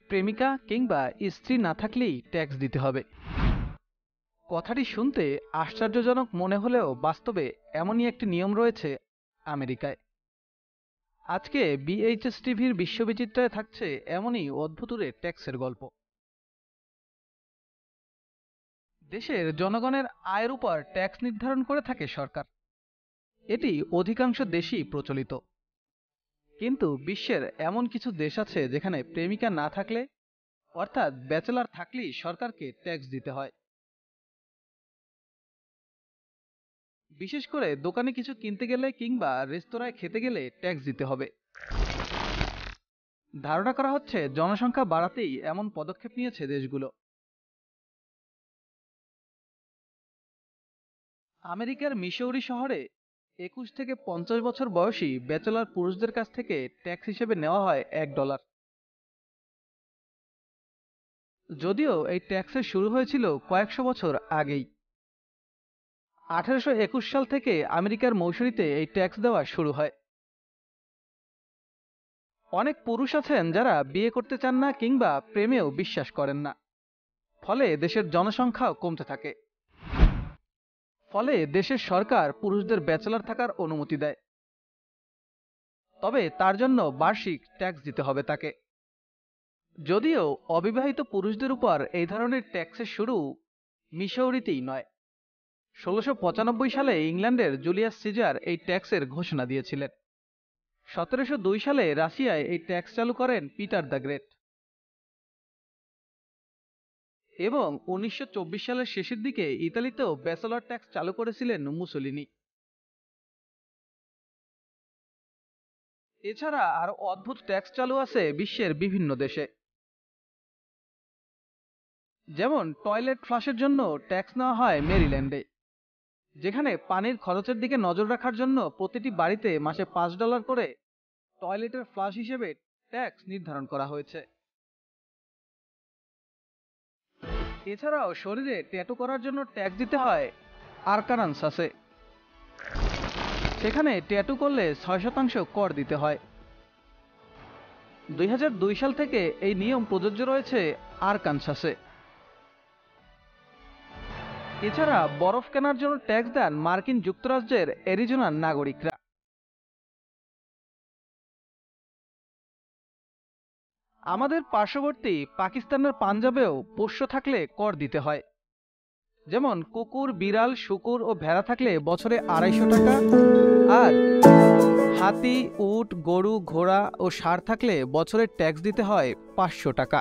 প্রেমিকা কিংবা স্ত্রী না থাকলেই ট্যাক্স দিতে হবে। কথাটি শুনতে আশ্চর্যজনক মনে হলেও বাস্তবে এমনই একটি নিয়ম রয়েছে আমেরিকায়। আজকে বিএইচএস টিভির বিশ্ববিচিত্রায় থাকছে এমনই অদ্ভুতুরে ট্যাক্সের গল্প। দেশের জনগণের আয়ের উপর ট্যাক্স নির্ধারণ করে থাকে সরকার। এটি অধিকাংশ দেশেই প্রচলিত। কিন্তু বিশ্বের এমন কিছু দেশ আছে যেখানে প্রেমিকা না থাকলে, অর্থাৎ ব্যাচেলর থাকলেই সরকারকে ট্যাক্স দিতে হয়। বিশেষ করে দোকানে কিছু কিনতে গেলে কিংবা রেস্তোরাঁয় খেতে গেলে ট্যাক্স দিতে হবে। ধারণা করা হচ্ছে জনসংখ্যা বাড়াতেই এমন পদক্ষেপ নিয়েছে দেশগুলো। আমেরিকার মিসৌরি শহরে 21 থেকে 50 বছর বয়সী ব্যাচেলর পুরুষদের কাছ থেকে ট্যাক্স হিসেবে নেওয়া হয় $1। যদিও এই ট্যাক্সের শুরু হয়েছিল কয়েকশো বছর আগেই। 1821 সাল থেকে আমেরিকার মৌসুরিতে এই ট্যাক্স দেওয়া শুরু হয়। অনেক পুরুষ আছেন যারা বিয়ে করতে চান না কিংবা প্রেমেও বিশ্বাস করেন না, ফলে দেশের জনসংখ্যাও কমতে থাকে। ফলে দেশের সরকার পুরুষদের ব্যাচেলর থাকার অনুমতি দেয়, তবে তার জন্য বার্ষিক ট্যাক্স দিতে হবে তাকে। যদিও অবিবাহিত পুরুষদের উপর এই ধরনের ট্যাক্সের শুরু মিসৌরিতেই নয়। 1695 সালে ইংল্যান্ডের জুলিয়াস সিজার এই ট্যাক্সের ঘোষণা দিয়েছিলেন। 1702 সালে রাশিয়ায় এই ট্যাক্স চালু করেন পিটার দ্য গ্রেট। এবং 1924 সালের শেষের দিকে ইতালিতেও ব্যাচেলর ট্যাক্স চালু করেছিলেন মুসোলিনি। এছাড়া আরো অদ্ভুত ট্যাক্স চালু আছে বিশ্বের বিভিন্ন দেশে। যেমন টয়লেট ফ্লাশের জন্য ট্যাক্স নেওয়া হয় মেরিল্যান্ডে, যেখানে পানির খরচের দিকে নজর রাখার জন্য প্রতিটি বাড়িতে মাসে $5 করে টয়লেটের ফ্লাশ হিসেবে ট্যাক্স নির্ধারণ করা হয়েছে। এছাড়াও শরীরে ট্যাটু করার জন্য ট্যাক্স দিতে হয় আরকানসাসে। সেখানে ট্যাটু করলে 6% কর দিতে হয়। 2002 সাল থেকে এই নিয়ম প্রযোজ্য রয়েছে আরকানসাসে। এছাড়া বরফ কেনার জন্য ট্যাক্স দেন মার্কিন যুক্তরাজ্যের অ্যারিজোনার নাগরিকরা। আমাদের পার্শ্ববর্তী পাকিস্তানের পাঞ্জাবেও পোষ্য থাকলে কর দিতে হয়। যেমন কুকুর, বিড়াল, শূকর ও ভেড়া থাকলে বছরে $250, আর হাতি, উট, গরু, ঘোড়া ও ষাঁড় থাকলে বছরে ট্যাক্স দিতে হয় $500।